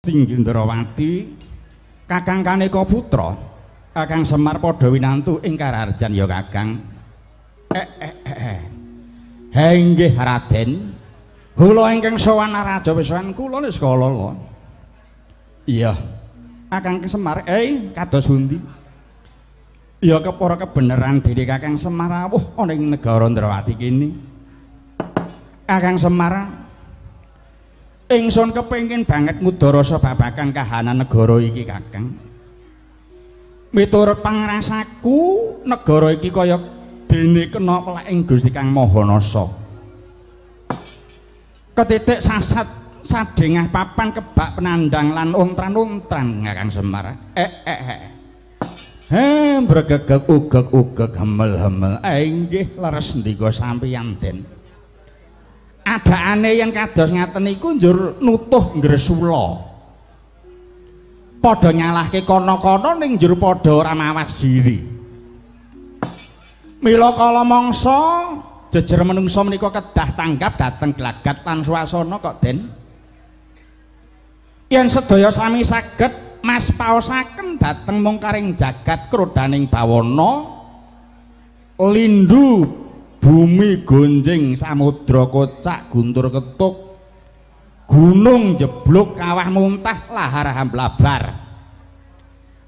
Tinggi Ndrawati Kakang Kaneka Putra Kakang Semar padha winantu ing Kararjan ya Kakang. Ha inggih Raden. Kula ingkang sowan raja pisan kula wis kalala. Iya. Kakang Semar kados pundi? Ya kepara kebenaran dene Kakang Semar rawuh ana ing negara Ndrawati kene. Kakang Semar ingsun kepengin banget ngudarasa babagan kahanan negara iki Kakang. Miturut pangrasaku negara iki kaya dene kena pelaking Gusti Kang Mahanasa. Ketitik sasat sadengah papan kebak penandang lan untran-untran Kakang Semar. Bregegeg ugeg hemel-hemel. Inggih leres ndika sampeyan Den. Adaane yen kados ngaten iku njur nutuh Gresula. Padha nyalahke kana-kana ning njur padha ora mawas diri. Mila kala mangsa jejer menungsa menika kedah tanggap dhateng glagat lan swasana kok Den. Yen sedaya sami saged mas paosaken dhateng mungkaring jagat krodaning bawana lindu bumi gonjing samudra kocak guntur ketuk gunung jeblok kawah muntah lahar hamblabar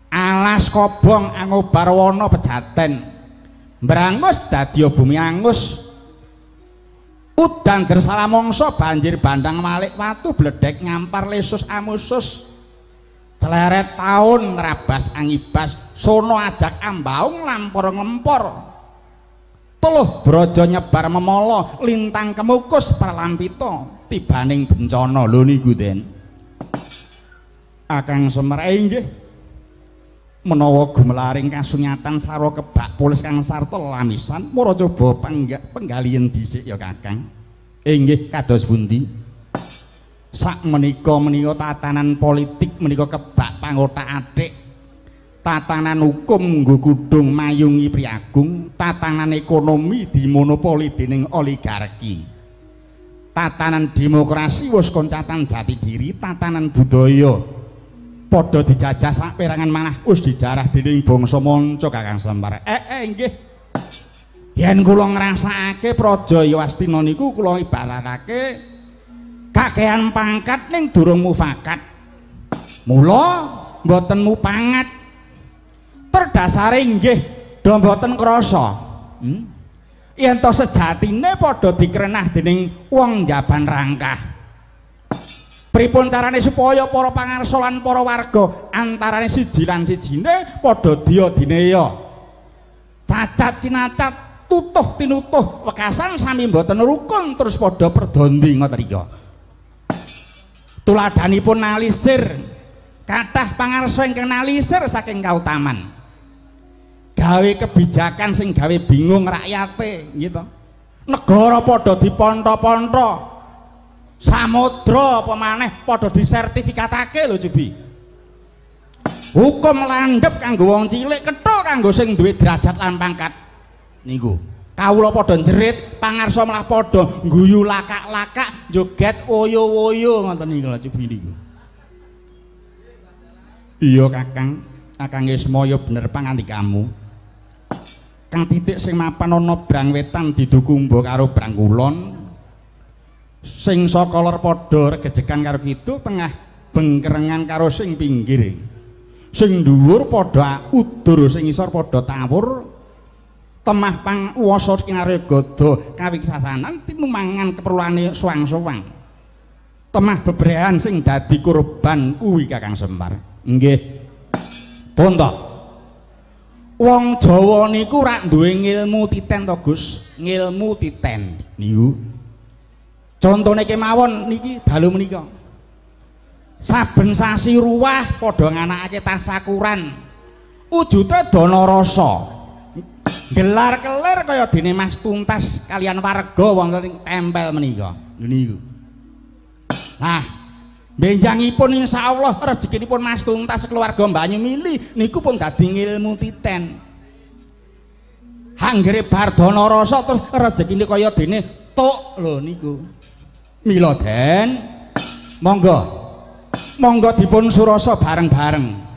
alas kobong angobar wana pejaten mbrangus dadya bumi angus udan gersala mangsa banjir bandang malik watu bledhek nyampar lesus amusus celeret taun nrabas angibas sono ajak ambaung lampor ngempor tuluh braja nyebar memala lintang kemukus pralampita tibaning bencana lho niku Den. Kakang Semar inggih menawa gumelaring kasunyatan sarwa kebak pulis kang sarta lamisan mura coba penggalian dhisik ya Kakang. Inggih kados pundi? Sak menika tatanan politik menika kebak pangothak-athik. Tatanan hukum nggo kudung mayungi priagung, tatanan ekonomi dimonopoli dening oligarki. Tatanan demokrasi wis koncatan jati diri, tatanan budaya padha dijajah saperangan manah wis dijarah dening bangsa manca Kakang Semar. Nggih. Yen kula ngrasakake Praja Yastina niku kula ibaratake kakehan pangkat ning durung mufakat. Mula mboten mupangat. Terdasare nggih do mboten krasa. Yen to sejatine padha dikrenah dening wong njaban rangkah. Pripun carane supaya para pangarsa lan para warga antarane siji lan sijine padha diya-dineya. Cacat cinacat tutuh tinutuh wekasan sami mboten rukun terus padha perdondi ngoten iki. Tuladhanipun nalisir kathah pangarsa ingkang nalisir saking kautaman. Gawe kebijakan sing gawe bingung rakyate gitu. Negara padha diponto-ponto. Samudra apa maneh padha disertifikatake lho Jubi. Hukum landhep kanggo wong cilik, kethuk kanggo sing duwe derajat lan pangkat. Niku. Kawula padha njerit, pangarsa malah padha ngguyu lakak-lakak, joget woyo-woyo ngoten niku lho Jubi niku. Iya Kakang, Kakang Ismaya bener pangandikamu. Kang titik sing mapan ana brang wetan didukumba karo brang kulon sing saka lor padha regejekan karo kidul tengah bengkerengan karo sing pinggir sing dhuwur padha udur sing isor padha tawur temah panguwasa kinarya gada kawiksasanan tinumangan keperluane suwang-suwang temah bebrehan sing dadi kurban kuwi Kakang Semar. Nggih Ponto. Wong Jawa niku rak duwe ngilmu titen to Gus, ngilmu titen niku. Contone kemawon niki dalu menika. Saben sasi ruwah padha nganakake tasakuran. Wujude dana rasa. Gelar-kelir kaya dene Mas Tuntas kalian warga wonten ing tempel menika. Niku. Nah, benjangipun insyaallah rezekinipun Mas Tuntas keluarga Banyu Mili niku pun dadi ngilmu titen. Anggere bardana rasa terus rezekine kaya dene tuk lho niku. Mila Den, monggo Monggo dipun surasa bareng-bareng.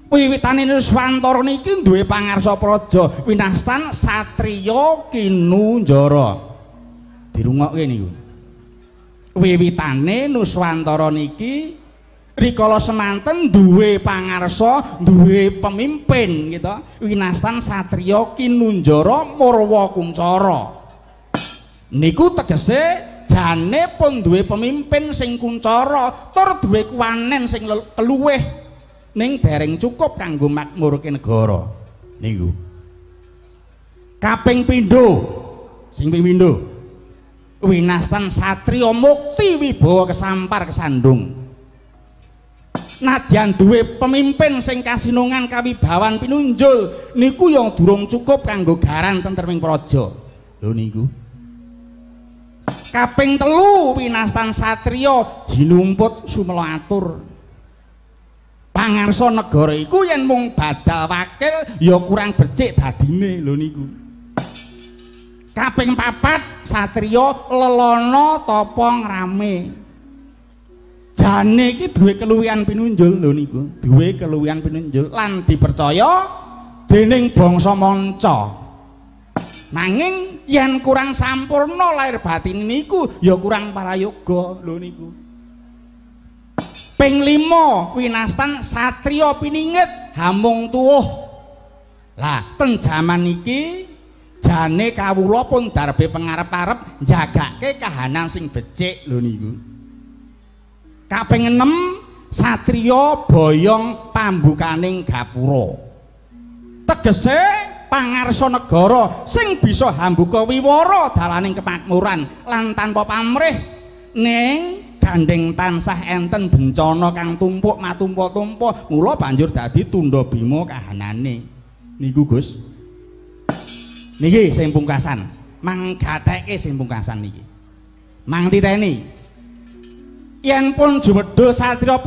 Wiwitane Nuswantara niki duwe pangarsa praja winastan satriya kinunjara. Dirungokke niku. Wiwitane Nuswantara niki rikala semanten duwe pangarsa, duwe pemimpin gitu. Winastan satriya kinunjara Murwa Kuncara. Niku tegese jane pun duwe pemimpin sing kuncara tur duwe kuwanen sing keluwih ning dereng cukup kanggo makmurke negara niku. Kaping pindho sing ping pindho winastan satriya mukti wibawa kesampar kesandung. Nadyan duwe pemimpin sing kasinungan kawibawan pinunjul niku yang durung cukup kanggo garan tentreming praja. Lho niku. Kaping telu winastan satriya jinumput sumela atur. Pangarsa negara iku yen mung badal wakil ya kurang becik dadine lho niku. Kaping papat satriya lelana tapa ngrame. Jane iki duwe keluwihan pinunjul lho niku, duwe keluwihan pinunjul lan dipercaya dening bangsa manca. Nanging yen kurang sampurna lair batin niku ya kurang parayoga lho niku. Ping 5 winastan satriya piningit hamung tuwuh. Lah ten jaman iki jane kawula pun darbe pangarep-arep njagake kahanan sing becik lho niku. Kaping 6 satriya boyong pambukaning gapura. Tegese pangarsa negara sing bisa hambuka wiwara dalaning kemakmuran lan tanpa pamrih ning gandeng tansah enten bencana kang tumpuk matumpa-tumpa mula banjur dadi tunda bima kahanane niku Gus. Niki sing pungkasan manggatekke sing pungkasan niki mang titeni yen pun jumedha satriya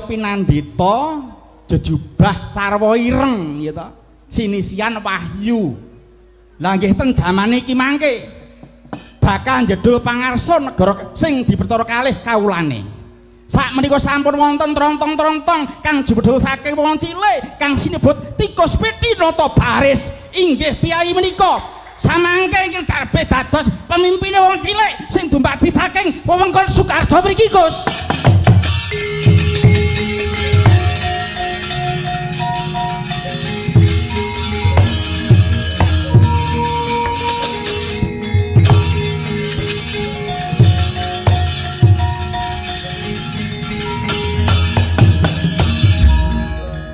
pinandhita jejubah sarwa ireng gitu sinisian wahyu. Lah nggih ten jaman iki mangke bakal njedul pangarsa negara sing dipercaya kalih kawulane. Sak menika sampun wonten trontong-trontong kang jumedhul saking wong cilik kang sinebut Tikus Pitinata Baris inggih piyai menika samangke ingkang darbe dados pemimpine wong cilik sing dumadi saking wewengkon Sukarjo mriki Gus.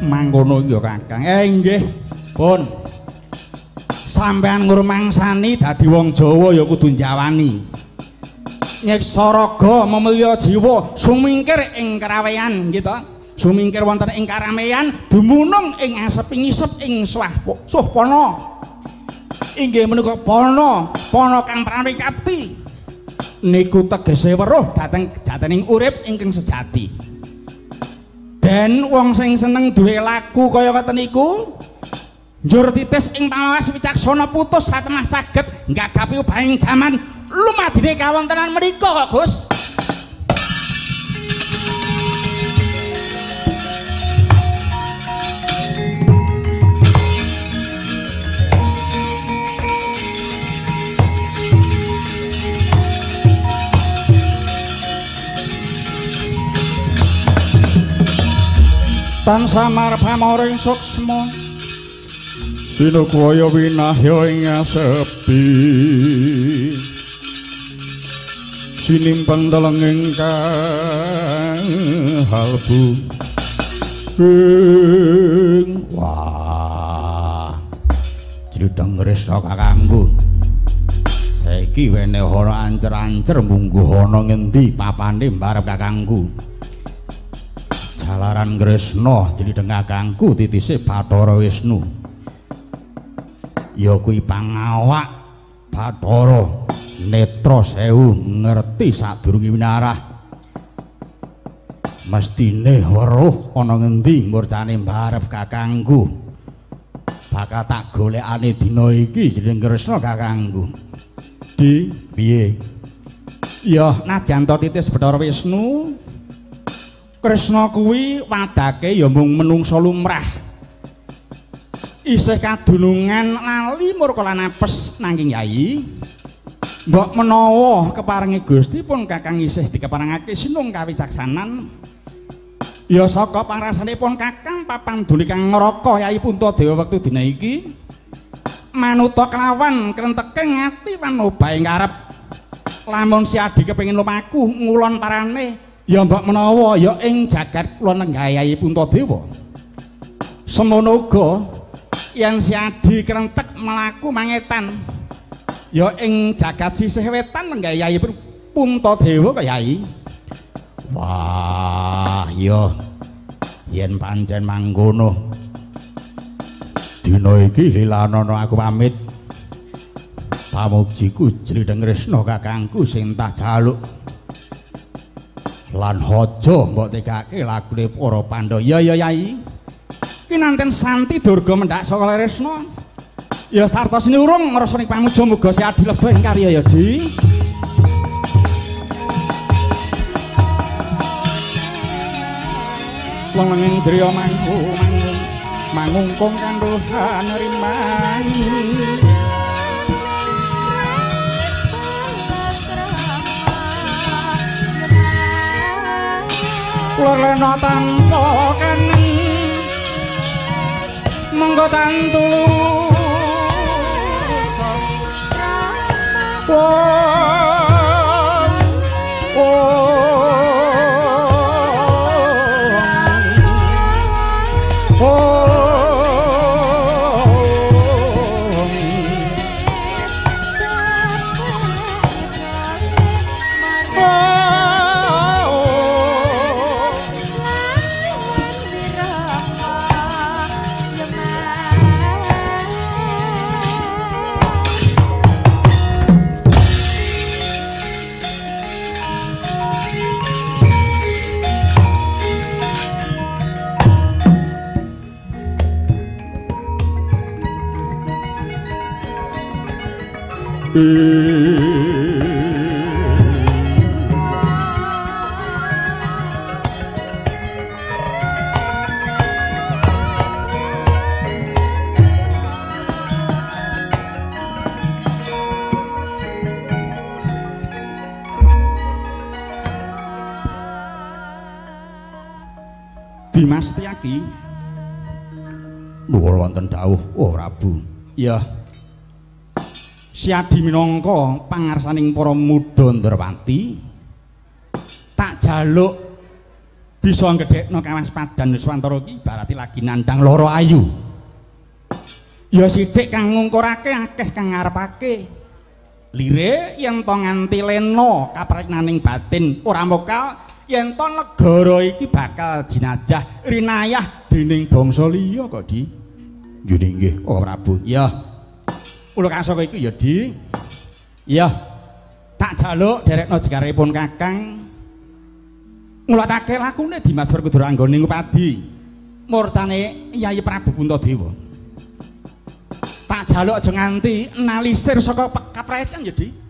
Mangkono ya Kakang. Nggih, pun. Sampeyan ngrumangsani dadi wong Jawa ya kudu njawani. Nyeksa raga memulya jiwa sumingkir ing karawean gitu. Sumingkir wonten ing karameyan dumunung ing aseping ngisep ing suhpana. Inggih menika pana kang pramrikati. Niku tegese weruh dhateng jatening urip ingkang sejati. Dan wong sing seneng duwe laku kaya ngoten niku njur titis ing pangawas wicaksana putus satengah saged nggagapi ubahing jaman lumadine kawontenan menika kok Gus. Tansah marpamoring suksma sinukwaya winahya ing sepi sinimpang delenging kalbu wah jlidheng resa kakangku saiki wene ora ancer-ancer mungguh ana ngendi papane mbarep kakangku. Jalaran Kresna jlidheng kakangku titise Bathara Wisnu ya kuwi pangawak Bathara netra sewu ngerti sadurunge winarah mestine weruh ana ngendi murcane mbarep kakangku bakal tak golekane dina iki jlidheng Kresna kakangku. Di piye Ya najan to titis Bathara Wisnu Kresna kuwi wadake ya mung menungsa lumrah isih kadunungan lali murka lan apes nanging Yayi mbok menawa keparengi Gusti pun Kakang isih dikeparengake sinung kawicaksanan ya saka pangrasanipun Kakang papanduli kang ngraka Yayi Puntadewa wektu dina iki manuta kelawan krenteking ati lan obahe ngarep lamun si Adi kepengin lumaku ngulon parane ya mbok menawa ya ing jagat kula nenggah Yayi Puntadewa semono uga yen si Adi krentek mlaku mangetan ya ing jagat sisih wetan nenggah Yayi Puntadewa kaya Yayi wah ya yen pancen mangkono dina iki Lilanana aku pamit pamukjiku Jrideng Kresna kakangku sing tak jaluk lan aja mbok tekake lagune para Pandhawa ya Yayi kinanten Santi Durga mendhak saka Kresna ya sarta sinurung ngrasani pamuja muga si Adi lebih karya ya Di Lengeng driya mangungkung kanduhan rimani Lelena tanpa kenen monggo tantulu Dimas Tiyaki nuwun wonten dawuh Prabu ya si Adi minangka pangarsaning para muda Ndrawati tak jaluk bisa nggedhekno kawaspadan Nuswantara iki barati lagi nandhang lara ayu ya sithik kang ngungkurake akeh kang ngarepake lire yen to nganti lena kaprenaning batin ora mokal yen to negara iki bakal jinajah rinayah dening bangsa liya kok Di nggih Prabu ya Ula kasaka iku ya Di ya tak jaluk derekno jegaripun Kakang ngulatake lakune Dimas Werkudara anggone ngupadi murtane Yayi Prabu Puntadewa tak jaluk aja nganti nalisir saka kapretan ya Di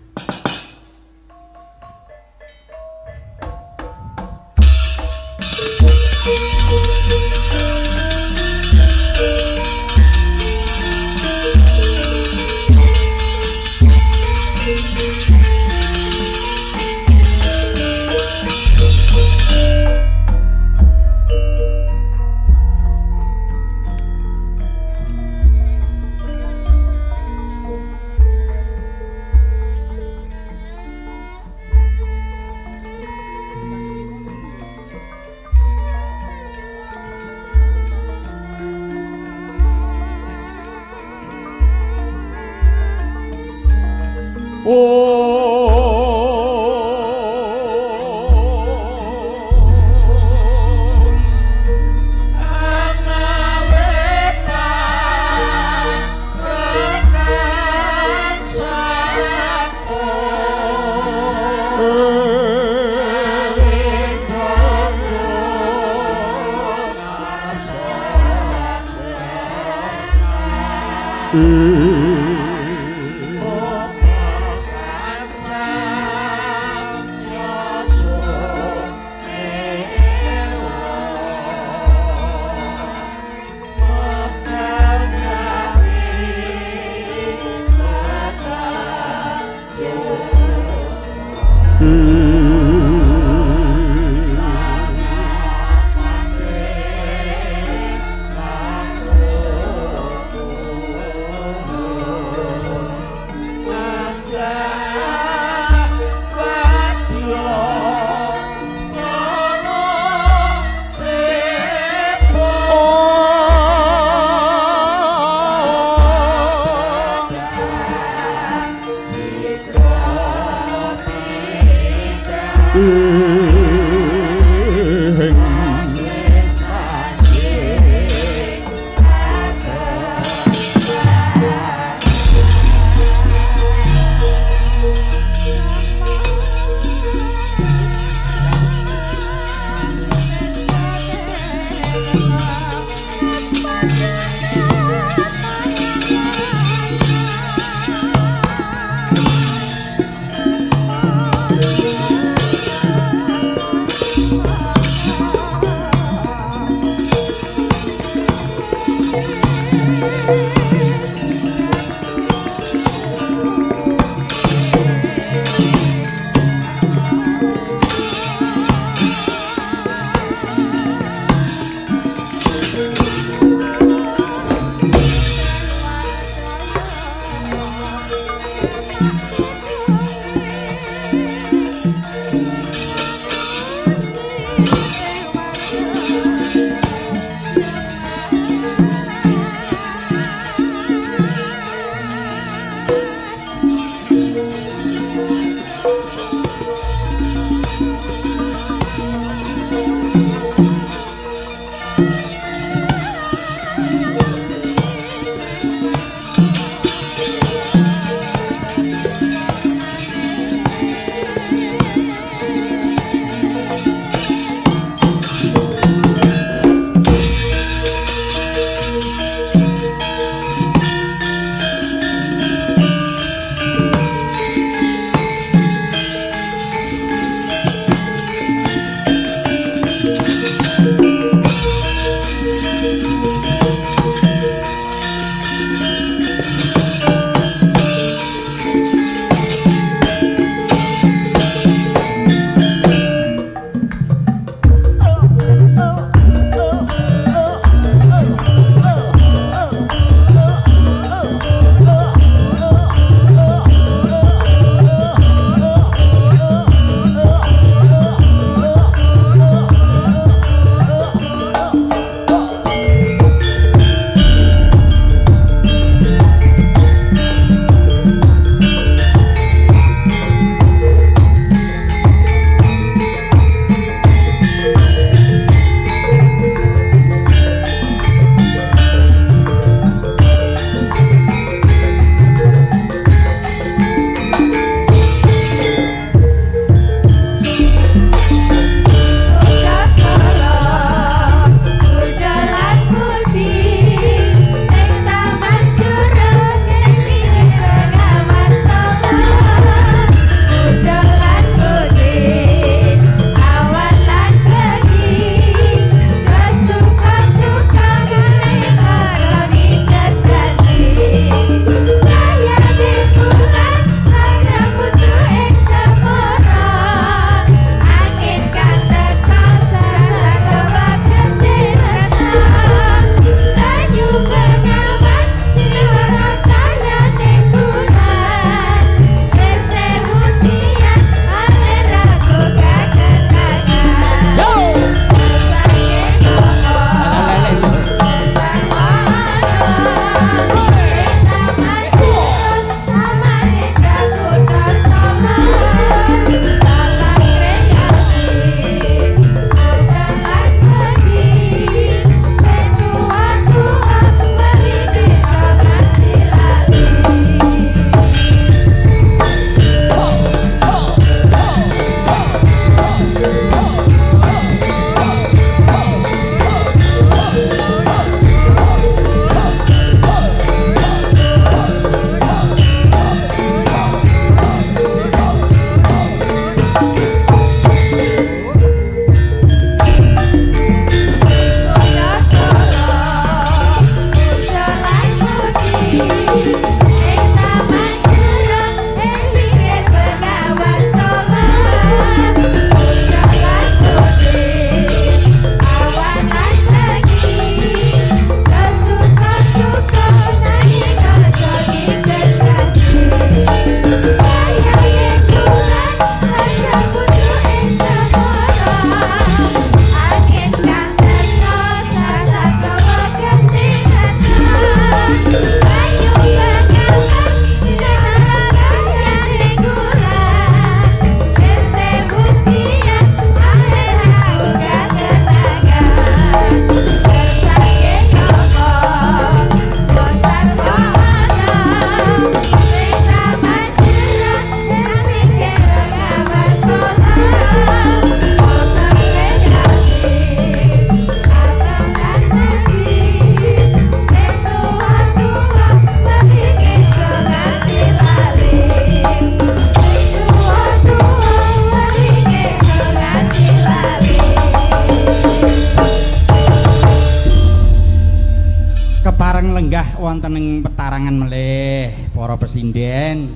panggah wonten ing petarangan melih para pesinden.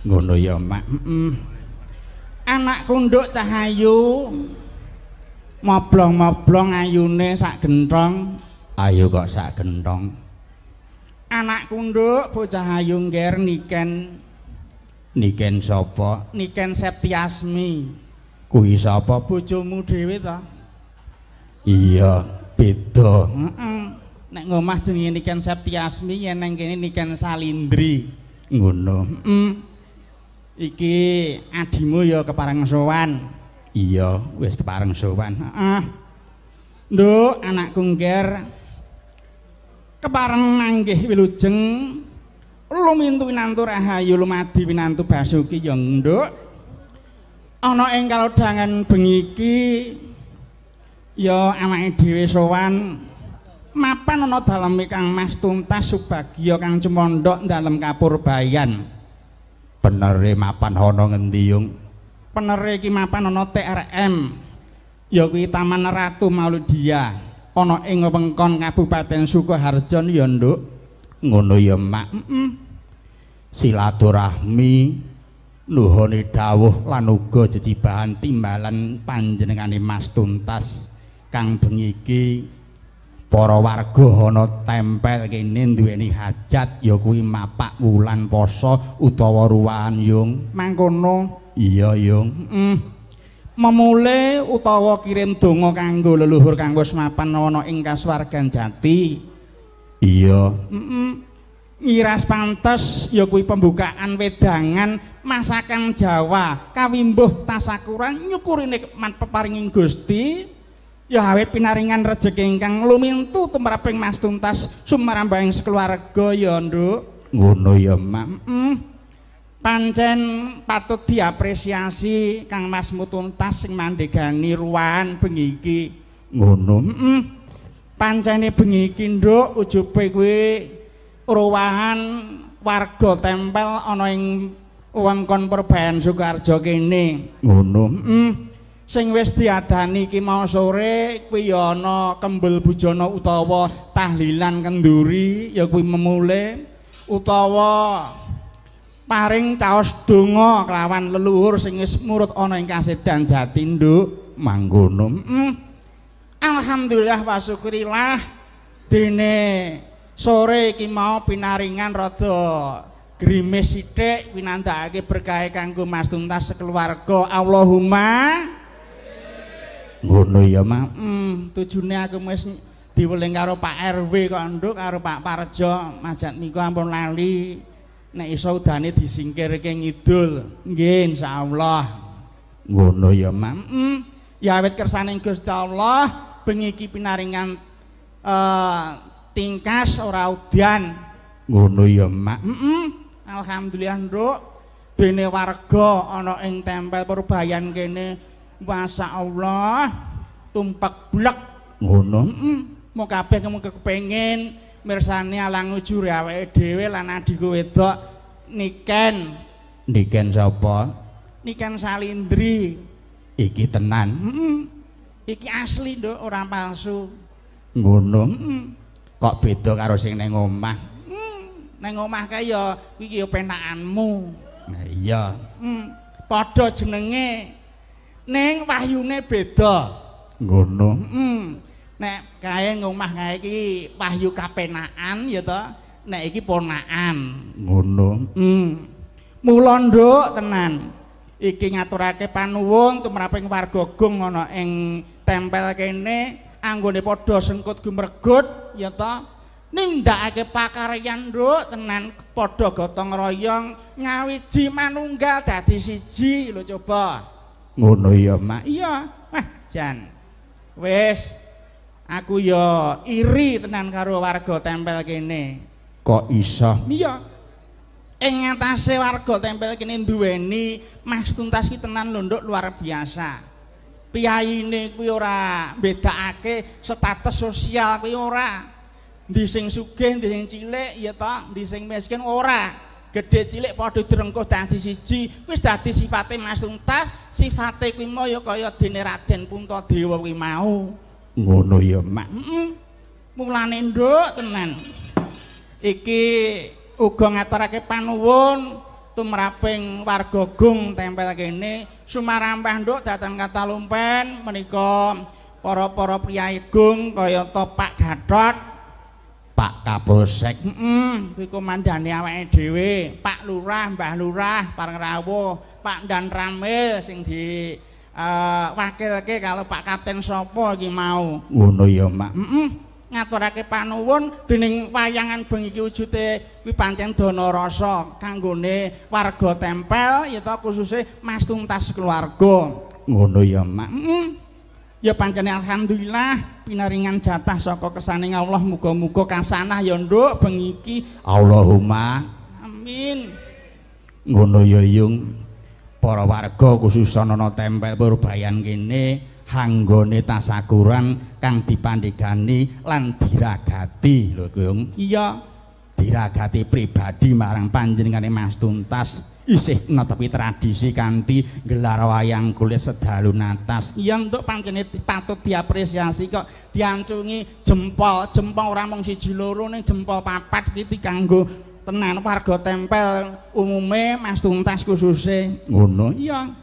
Ngono ya, Mak. Anak kunduk cahayu moblong-moblong ayune sak genthong. Ayo kok sak genthong. Anak kunduk bocah ayu ngger niken sapa? Niken Septiasmi. Kuwi sapa? Bojomu dhewe ta? Iya, beda. Nek ngomah jenenge Niken Septiasmi, yen nang kene Niken Salindri. Ngono. Iki adimu ya kepareng sowan. Iya, wis kepareng sowan. Heeh. Nduk, anakku ngger kepareng manggih wilujeng lumintu winantu Rahayu lumadi winantu Basuki ya nduk. Ana ing kalodhangan bengi iki ya awake dhewe sowan mapan ana daleme Kang Mas Tuntas Subagya Kang Cemondok dalem Kapurbayan. Benere mapan ana ngendi yung? Penere iki mapan ana TRM. Ya kuwi Taman Ratu Mauludia. Ana ing wewengkon Kabupaten Sukoharjo ya nduk. Ngono ya Mak. Silaturahmi nuhoni dawuh lan uga jecibahan timbalan panjenengane Mas Tuntas kang bengi iki para warga ana tempel kene duweni hajat ya kuwi mapak wulan poso utawa ruwahan yung. Mangkono. Iya yung. Memule utawa kirim donga kanggo leluhur kang wis mapan ana ing kasuwargan jati. Iya. Ngiras pantes ya kuwi pembukaan wedangan masakan Jawa kawimbuh tasakuran nyukuri nikmat peparinging Gusti ya awet pinaringan rejeki ingkang lumintu tumraping Mas Tuntas sumarambahing sekeluarga ya nduk. Ngono ya Mak. Pancen patut diapresiasi Kang Mas Tuntas sing mandhegani ruwahan bengi iki. Ngono. Pancene bengi iki nduk ujube kuwi ruwahan warga tempel ana ing wewengkon Purbayan Sukoharjo kene. Ngono. Sing wis diadani iki mau sore kuwi ya ana kembel bujana utawa tahlilan kenduri ya kuwi memule utawa paring caos donga kelawan leluhur sing wis murut ana ing kasedan jati nduk. Mangkono. Alhamdulillah wa syukurillah dene sore iki mau pinaringan rada grimis sithik winandakake berkah kanggo Mas Tuntas sekeluarga. Allahumma ngono ya Mak. Tujune aku wis diweling karo Pak RW kok nduk karo Pak Parjo majat niku ampun lali nek iso udane disingkirke ngidul. Nggih insyaallah. Ngono ya Mak. Ya awit kersane Gusti Allah bengi iki pinaringan tingkas ora udan. Ngono ya Mak. Alhamdulillah nduk dene warga ana ing tempel Purbayan kene masyaallah tumpak blek. Ngono. Mau kabeh kepengin mirsani alang ujure awake dhewe lan adhiku wedok Niken. Niken sapa? Niken Salindri. Iki tenan. Iki asli nduk ora palsu. Ngono. Kok beda karo sing ning omah? Ning omah kae ya iki ya penakanmu. Nah iya. Padha jenenge ning wahyune beda. Ngono. Nek kae ngomah kae iki wahyu kapenakan ya to. Nek iki ponakan. Ngono. Mula nduk tenan. Iki ngaturake panuwun tumraping warga Gung ana ing tempel kene anggone padha sengkut gumregut ya to. Nindakake pakaryan nduk tenan padha gotong royong ngawiji manunggal dadi siji lho coba. Ngono ya Mak. Iya. Wah jan. Wis aku ya iri tenan karo warga tempel kene. Kok iso? Iya. Ing ngatasé warga tempel kene duweni Mas Tuntas ki tenan lho nduk luar biasa. Piyayine kuwi ora bedakake status sosial kuwi ora. Ndi sing sugih, ndi sing cilik ya ta, ndi sing miskin ora. Gedhe cilik padha direngkuh dadi siji. Wis dadi sifate Mas Tuntas, sifate kuwi mau ya kaya dene Raden Puntadewa kuwi mau. Ngono ya Mak. Mulane nduk tenan. iki uga ngaturake panuwun tumraping warga Gung Tempel kene sumarampah nduk dhateng Katalumpen menika para priyayi Gung kayata Pak Gatot, Pak Kapolsek, kuwi komandane awake dhewe, Pak Lurah, Mbah Lurah, Pareng Rawuh, Pak Dan Ramil sing di wakilke kalau Pak Kapten sapa iki mau. Ngono ya, Mak. Ngaturake panuwun dening wayangan bengi iki wujude kuwi pancen dana rasa kanggone warga Tempel ya ta khususe Mas Tuntas keluarga. Ngono ya, Mak. Ya pancen alhamdulillah pinaringan jatah saka kesaning Allah muga-muga kasanah ya nduk bengi iki. Allahumma amin. Ngono ya Yung. Para warga khusus ana Tempel Purbayan kene hanggone tasakuran kang dipandhegani lan diragati lho Yung. Iya, diragati pribadi marang panjenengane Mas Tuntas isih netepi tradisi kanthi gelar wayang kulit sedalu natas. Iya nduk pancene patut diapresiasi kok diancungi jempol ora mung siji loro ning jempol papat iki kanggo tenan warga Tempel umume Mas Tuntas khususe. Ngono. Iya.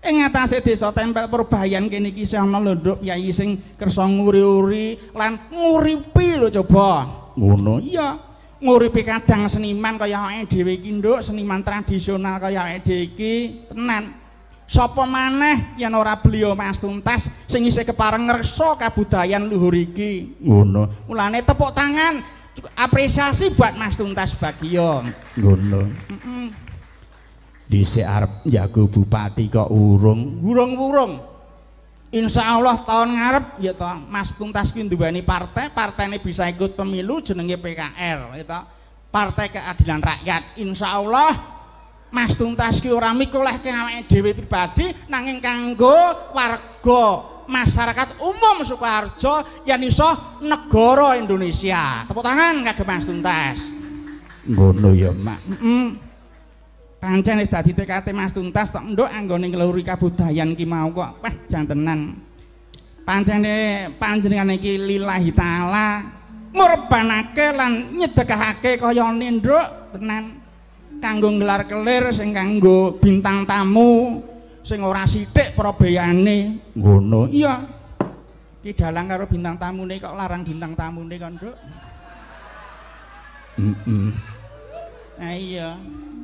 Ing ngatasé desa Tempel Purbayan kene iki isih ana lho nduk yai sing kersa nguri-uri lan nguripi lho coba. Ngono. Iya. Nguripi kadang seniman kaya awake dhewe iki nduk, seniman tradisional kaya awake dhewe iki tenan. Sapa maneh yen ora beliau Mas Tuntas sing isih kepareng ngreksa kabudayan luhur iki. Ngono. Mulane tepuk tangan apresiasi buat Mas Tuntas Bagio. Ngono. Dhisik arep njago bupati kok urung. Insya Allah tahun ngarep ya toh Mas Tuntas ki nduweni partene bisa ikut pemilu jenenge PKR ya toh. Partai Keadilan Rakyat. Insya Allah Mas Tuntas ki ora mikulehke awake dhewe pribadi nanging kanggo warga masyarakat umum Sukoharjo yen iso negara Indonesia. Tepuk tangan kagem Mas Tuntas. Ngono ya, Mak. Pancen wis dadi tekate Mas Tuntas tok nduk anggone ngluri kabudayan iki mau kok. Wah, jantenan. Pancene panjenengan iki lillahi taala ngorbanake lan nyedekahake kaya nduk tenan kanggo nggelar kelir sing kanggo bintang tamu sing ora sithik para beyane. Ngono. Iya. Ki dalang karo bintang tamune kok larang bintang tamune kok nduk. Nah iya.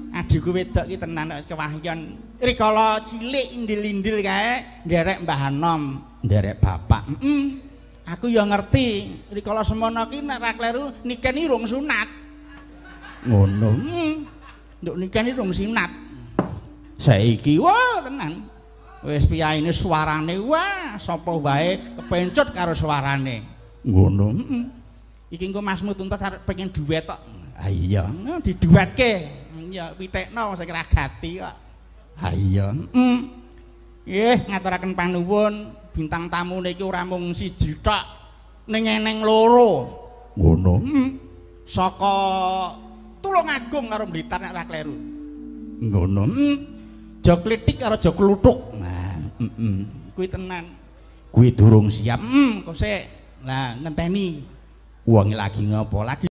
Adikku wedok ki tenan wis kewahyan. Rikala cilik indil-indil kae nderek Mbah Anom, nderek bapak. Aku ya ngerti rikala semono ki nek ra kleru nikeni rung sunat. Ngono. Nduk nikeni rung sunat. Saiki wah tenan. Wis piyaine suarane wah sapa wae kepencut karo suarane. Ngono. Iki engko Masmu Tuntas arep pengen duet tok. Ha iya, diduetke. Ya pitekno sing ragati kok. Ha iya. Nggih, ngaturaken panuwun bintang tamu niki ora mung siji tok, ning eneng loro. Ngono. Saka Tulungagung karo Blitar nek ora kleru. Ngono. Jog Klitik karo Jog Kluthuk. Nah, kuwi tenan. Kuwi durung siap. Kok sik. Lah ngenteni. Wong lagi ngopo? Lagi